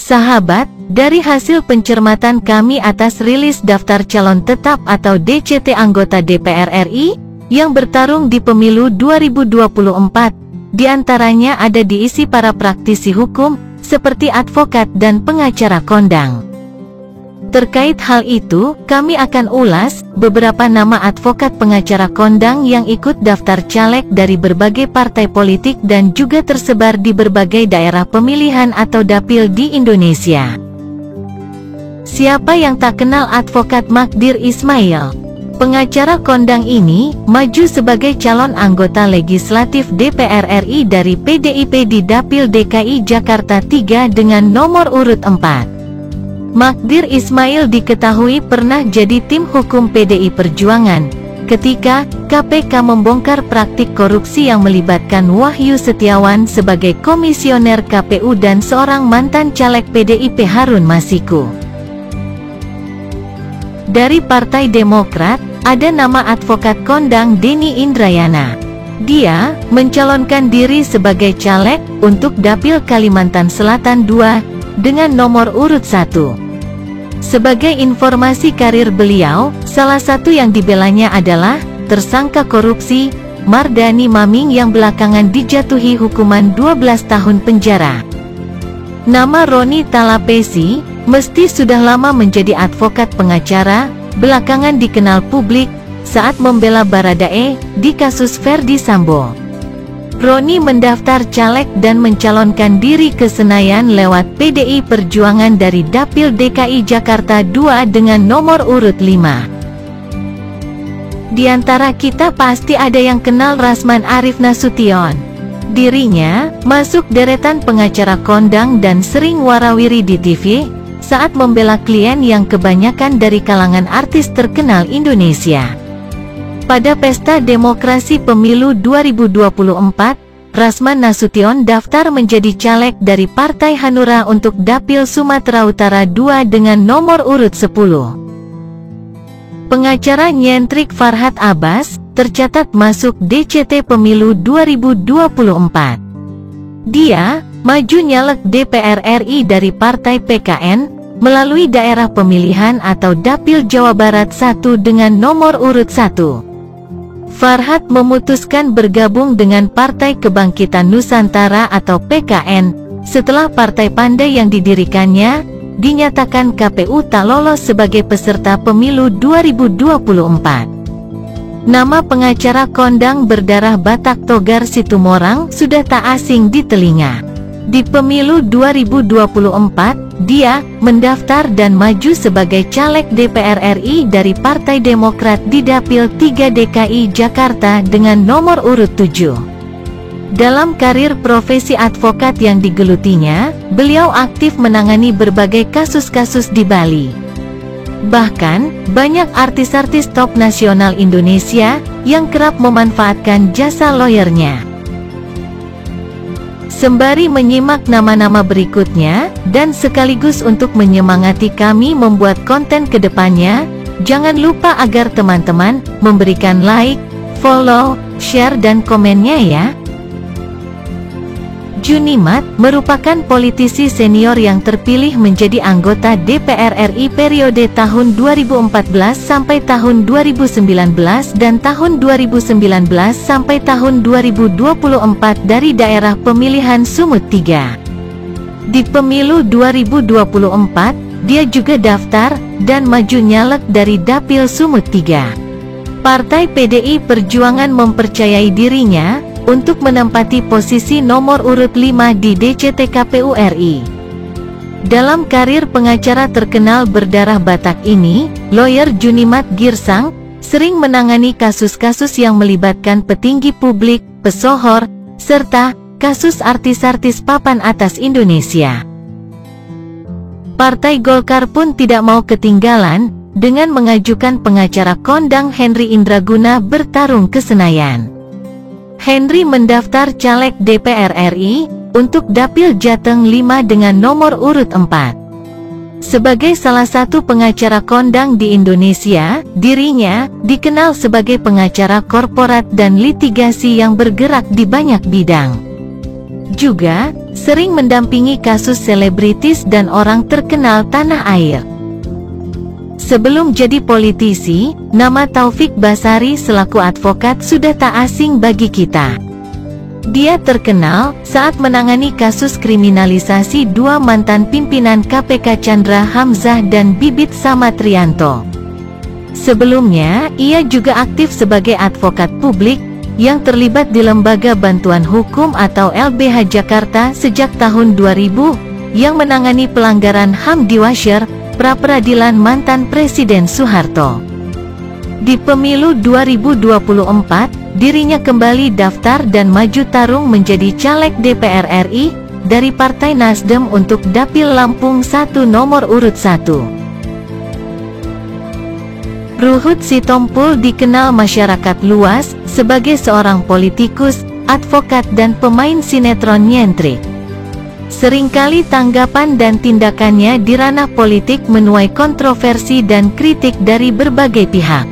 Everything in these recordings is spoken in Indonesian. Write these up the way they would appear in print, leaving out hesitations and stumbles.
Sahabat, dari hasil pencermatan kami atas rilis daftar calon tetap atau DCT anggota DPR RI yang bertarung di pemilu 2024, diantaranya ada diisi para praktisi hukum, seperti advokat dan pengacara kondang. Terkait hal itu, kami akan ulas beberapa nama advokat pengacara kondang yang ikut daftar caleg dari berbagai partai politik dan juga tersebar di berbagai daerah pemilihan atau dapil di Indonesia. Siapa yang tak kenal advokat Magdir Ismail? Pengacara kondang ini maju sebagai calon anggota legislatif DPR RI dari PDIP di Dapil DKI Jakarta 3 dengan nomor urut 4. Magdir Ismail diketahui pernah jadi tim hukum PDI Perjuangan ketika KPK membongkar praktik korupsi yang melibatkan Wahyu Setiawan sebagai komisioner KPU dan seorang mantan caleg PDIP Harun Masiku. Dari Partai Demokrat, ada nama advokat kondang Denny Indrayana. Dia mencalonkan diri sebagai caleg untuk Dapil Kalimantan Selatan 2 dengan nomor urut 1. Sebagai informasi karir beliau, salah satu yang dibelanya adalah tersangka korupsi Mardani Maming yang belakangan dijatuhi hukuman 12 tahun penjara. Nama Roni Talapesi mesti sudah lama menjadi advokat pengacara, belakangan dikenal publik saat membela Baradae di kasus Verdi Sambo. Roni mendaftar caleg dan mencalonkan diri ke Senayan lewat PDI Perjuangan dari Dapil DKI Jakarta 2 dengan nomor urut 5. Di antara kita pasti ada yang kenal Rasman Arif Nasution. Dirinya masuk deretan pengacara kondang dan sering warawiri di TV saat membela klien yang kebanyakan dari kalangan artis terkenal Indonesia. Pada pesta demokrasi pemilu 2024, Rasman Nasution daftar menjadi caleg dari Partai Hanura untuk Dapil Sumatera Utara 2 dengan nomor urut 10. Pengacara nyentrik Farhad Abbas tercatat masuk DCT pemilu 2024. Dia maju nyalek DPR RI dari Partai PKN melalui daerah pemilihan atau Dapil Jawa Barat 1 dengan nomor urut 1. Farhad memutuskan bergabung dengan Partai Kebangkitan Nusantara atau PKN, setelah Partai Pandai yang didirikannya, dinyatakan KPU tak lolos sebagai peserta pemilu 2024. Nama pengacara kondang berdarah Batak Togar Situmorang sudah tak asing di telinga. Di pemilu 2024, dia mendaftar dan maju sebagai caleg DPR RI dari Partai Demokrat di Dapil 3 DKI Jakarta dengan nomor urut 7. Dalam karir profesi advokat yang digelutinya, beliau aktif menangani berbagai kasus-kasus di Bali. Bahkan, banyak artis-artis top nasional Indonesia yang kerap memanfaatkan jasa lawyernya. Sembari menyimak nama-nama berikutnya, dan sekaligus untuk menyemangati kami membuat konten ke depannya, jangan lupa agar teman-teman memberikan like, follow, share dan komennya ya. Junimat merupakan politisi senior yang terpilih menjadi anggota DPR RI periode tahun 2014 sampai tahun 2019 dan tahun 2019 sampai tahun 2024 dari daerah pemilihan Sumut 3. Di pemilu 2024, dia juga daftar dan maju nyalek dari Dapil Sumut 3. Partai PDI Perjuangan mempercayai dirinya untuk menempati posisi nomor urut 5 di DCT KPU RI. Dalam karir pengacara terkenal berdarah Batak ini, lawyer Junimat Girsang sering menangani kasus-kasus yang melibatkan petinggi publik, pesohor, serta kasus artis-artis papan atas Indonesia. Partai Golkar pun tidak mau ketinggalan dengan mengajukan pengacara kondang Henry Indraguna bertarung ke Senayan. Henry mendaftar caleg DPR RI untuk Dapil Jateng 5 dengan nomor urut 4. Sebagai salah satu pengacara kondang di Indonesia, dirinya dikenal sebagai pengacara korporat dan litigasi yang bergerak di banyak bidang. Juga, sering mendampingi kasus selebritis dan orang terkenal tanah air. Sebelum jadi politisi, nama Taufik Basari selaku advokat sudah tak asing bagi kita. Dia terkenal saat menangani kasus kriminalisasi dua mantan pimpinan KPK Chandra Hamzah dan Bibit Samatrianto. Sebelumnya, ia juga aktif sebagai advokat publik yang terlibat di Lembaga Bantuan Hukum atau LBH Jakarta sejak tahun 2000, yang menangani pelanggaran HAM di Washer, pra-peradilan mantan Presiden Soeharto. Di pemilu 2024, dirinya kembali daftar dan maju tarung menjadi caleg DPR RI dari Partai Nasdem untuk Dapil Lampung 1 nomor urut 1. Ruhut Sitompul dikenal masyarakat luas sebagai seorang politikus, advokat dan pemain sinetron nyentrik. Seringkali tanggapan dan tindakannya di ranah politik menuai kontroversi dan kritik dari berbagai pihak.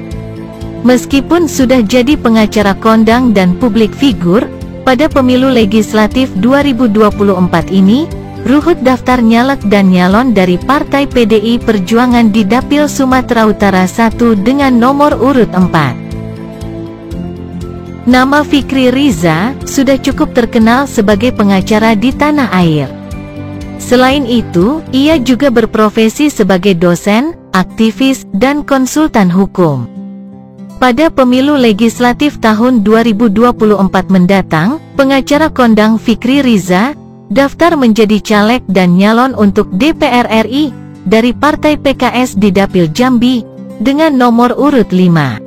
Meskipun sudah jadi pengacara kondang dan publik figur, pada pemilu legislatif 2024 ini, Ruhut daftar nyalek dan nyalon dari Partai PDI Perjuangan di Dapil Sumatera Utara 1 dengan nomor urut 4. Nama Fikri Riza sudah cukup terkenal sebagai pengacara di tanah air. Selain itu, ia juga berprofesi sebagai dosen, aktivis, dan konsultan hukum. Pada pemilu legislatif tahun 2024 mendatang, pengacara kondang Fikri Riza daftar menjadi caleg dan nyalon untuk DPR RI dari Partai PKS di Dapil Jambi dengan nomor urut 5.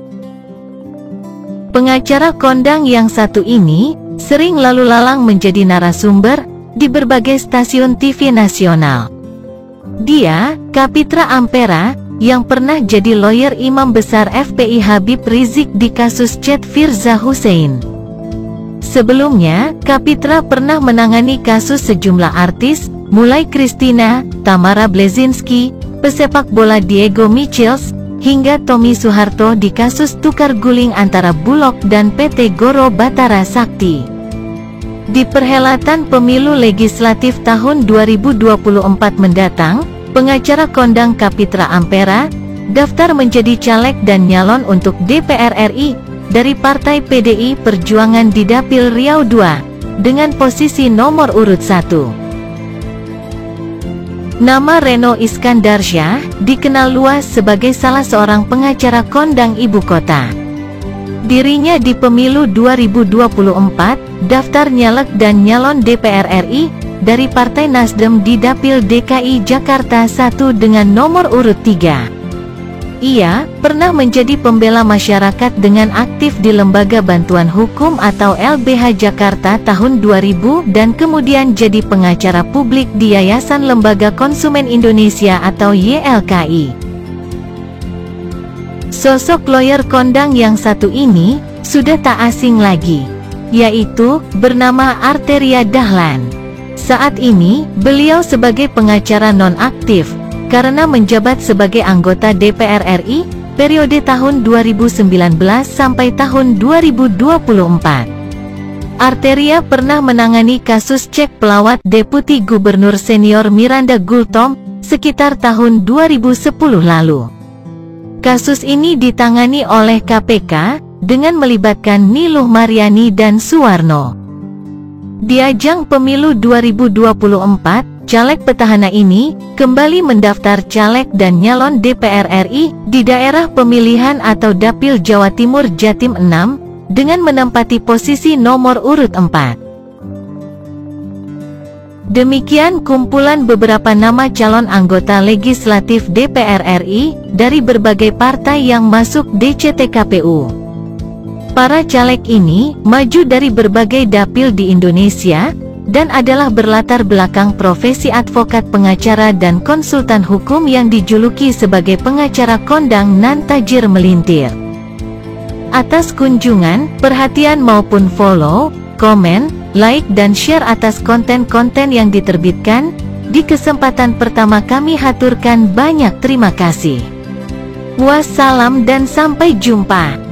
Pengacara kondang yang satu ini sering lalu lalang menjadi narasumber di berbagai stasiun TV nasional. Dia, Kapitra Ampera, yang pernah jadi lawyer imam besar FPI Habib Rizik di kasus Chat Firza Hussein. Sebelumnya, Kapitra pernah menangani kasus sejumlah artis, mulai Christina, Tamara Blazinski, pesepak bola Diego Michels, hingga Tommy Soeharto di kasus tukar guling antara Bulog dan PT Goro Batara Sakti. Di perhelatan pemilu legislatif tahun 2024 mendatang, pengacara kondang Kapitra Ampera daftar menjadi caleg dan nyalon untuk DPR RI dari Partai PDI Perjuangan di Dapil Riau II dengan posisi nomor urut 1. Nama Reno Iskandarsyah dikenal luas sebagai salah seorang pengacara kondang ibu kota. Dirinya di pemilu 2024 daftar nyalek dan nyalon DPR RI dari Partai Nasdem di Dapil DKI Jakarta 1 dengan nomor urut 3. Ia pernah menjadi pembela masyarakat dengan aktif di Lembaga Bantuan Hukum atau LBH Jakarta tahun 2000 dan kemudian jadi pengacara publik di Yayasan Lembaga Konsumen Indonesia atau YLKI. Sosok lawyer kondang yang satu ini sudah tak asing lagi, yaitu bernama Arteria Dahlan. Saat ini, beliau sebagai pengacara non-aktif karena menjabat sebagai anggota DPR RI periode tahun 2019 sampai tahun 2024. Arteria pernah menangani kasus cek pelawat Deputi Gubernur Senior Miranda Gultom sekitar tahun 2010 lalu. Kasus ini ditangani oleh KPK dengan melibatkan Niluh Mariani dan Suwarno. Di ajang pemilu 2024, caleg petahana ini kembali mendaftar caleg dan nyalon DPR RI di daerah pemilihan atau Dapil Jawa Timur Jatim 6 dengan menempati posisi nomor urut 4. Demikian kumpulan beberapa nama calon anggota legislatif DPR RI dari berbagai partai yang masuk DCT KPU. Para caleg ini maju dari berbagai dapil di Indonesia dan adalah berlatar belakang profesi advokat pengacara dan konsultan hukum yang dijuluki sebagai pengacara kondang nan tajir melintir. Atas kunjungan, perhatian maupun follow, komen, like dan share atas konten-konten yang diterbitkan, di kesempatan pertama kami haturkan banyak terima kasih. Wassalam dan sampai jumpa.